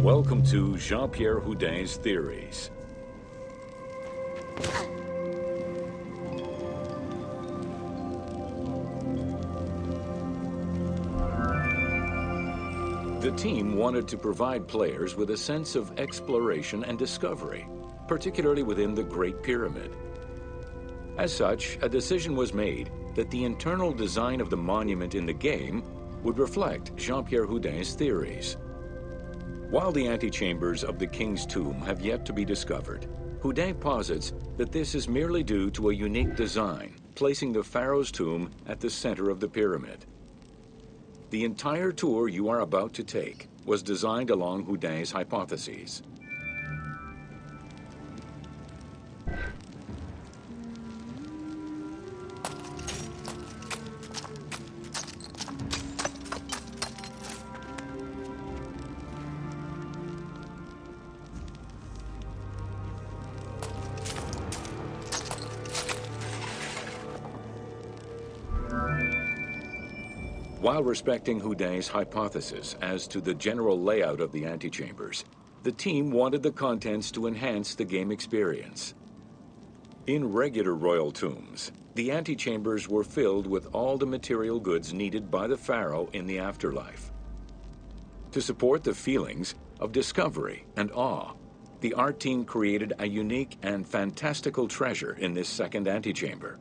Welcome to Jean-Pierre Houdin's Theories. The team wanted to provide players with a sense of exploration and discovery, particularly within the Great Pyramid. As such, a decision was made that the internal design of the monument in the game would reflect Jean-Pierre Houdin's theories. While the antechambers of the king's tomb have yet to be discovered, Houdin posits that this is merely due to a unique design, placing the pharaoh's tomb at the center of the pyramid. The entire tour you are about to take was designed along Houdin's hypotheses. While respecting Houdin's hypothesis as to the general layout of the antechambers, the team wanted the contents to enhance the game experience. In regular royal tombs, the antechambers were filled with all the material goods needed by the pharaoh in the afterlife. To support the feelings of discovery and awe, the art team created a unique and fantastical treasure in this second antechamber.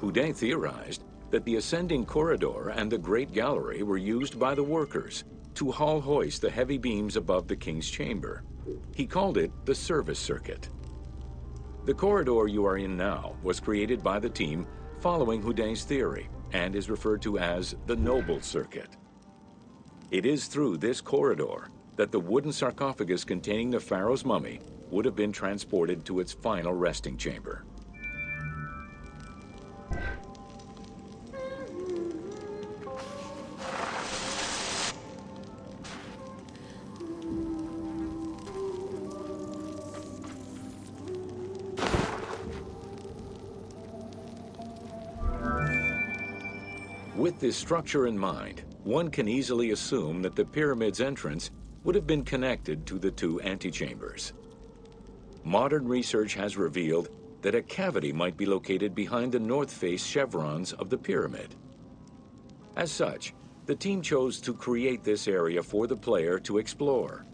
Houdin theorized that the ascending corridor and the Great Gallery were used by the workers to haul hoist the heavy beams above the king's chamber. He called it the service circuit. The corridor you are in now was created by the team following Houdin's theory and is referred to as the noble circuit. It is through this corridor that the wooden sarcophagus containing the pharaoh's mummy would have been transported to its final resting chamber. With this structure in mind, one can easily assume that the pyramid's entrance would have been connected to the two antechambers. Modern research has revealed that a cavity might be located behind the north face chevrons of the pyramid. As such, the team chose to create this area for the player to explore.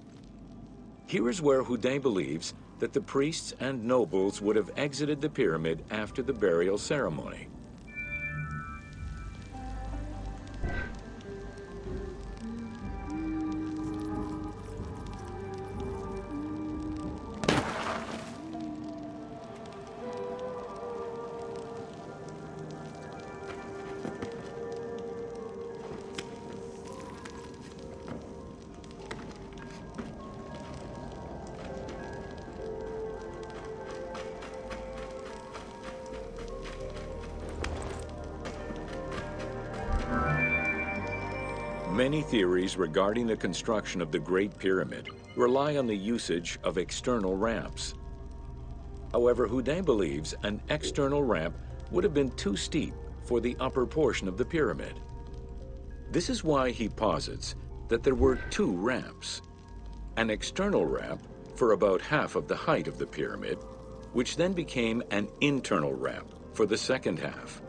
Here is where Houdin believes that the priests and nobles would have exited the pyramid after the burial ceremony. Many theories regarding the construction of the Great Pyramid rely on the usage of external ramps. However, Houdin believes an external ramp would have been too steep for the upper portion of the pyramid. This is why he posits that there were two ramps. An external ramp for about half of the height of the pyramid, which then became an internal ramp for the second half.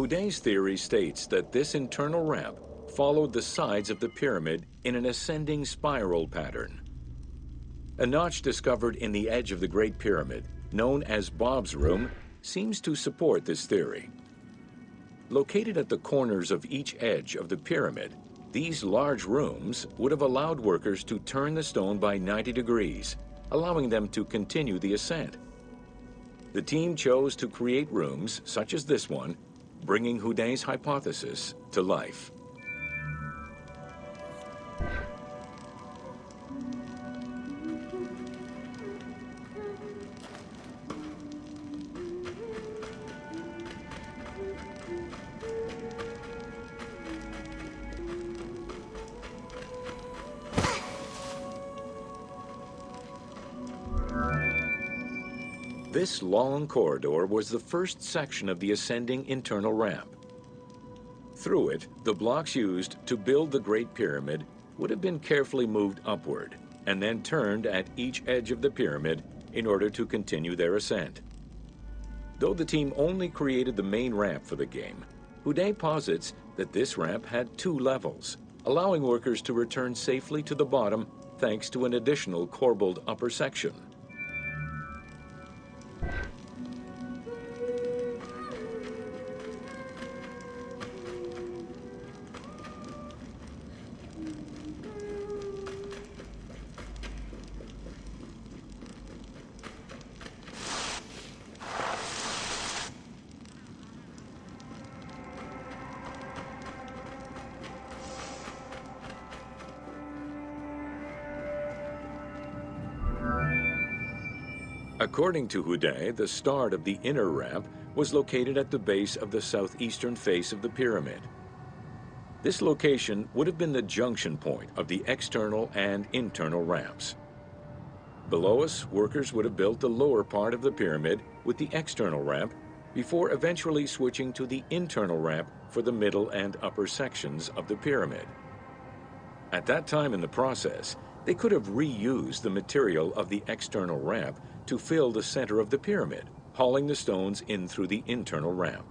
Houdin's theory states that this internal ramp followed the sides of the pyramid in an ascending spiral pattern. A notch discovered in the edge of the Great Pyramid, known as Bob's Room, seems to support this theory. Located at the corners of each edge of the pyramid, these large rooms would have allowed workers to turn the stone by 90 degrees, allowing them to continue the ascent. The team chose to create rooms such as this one, bringing Houdin's hypothesis to life. This long corridor was the first section of the ascending internal ramp. Through it, the blocks used to build the Great Pyramid would have been carefully moved upward and then turned at each edge of the pyramid in order to continue their ascent. Though the team only created the main ramp for the game, Houdin posits that this ramp had 2 levels, allowing workers to return safely to the bottom thanks to an additional corbelled upper section. According to Houdin, the start of the inner ramp was located at the base of the southeastern face of the pyramid. This location would have been the junction point of the external and internal ramps. Below us, workers would have built the lower part of the pyramid with the external ramp before eventually switching to the internal ramp for the middle and upper sections of the pyramid. At that time in the process, they could have reused the material of the external ramp to fill the center of the pyramid, hauling the stones in through the internal ramp.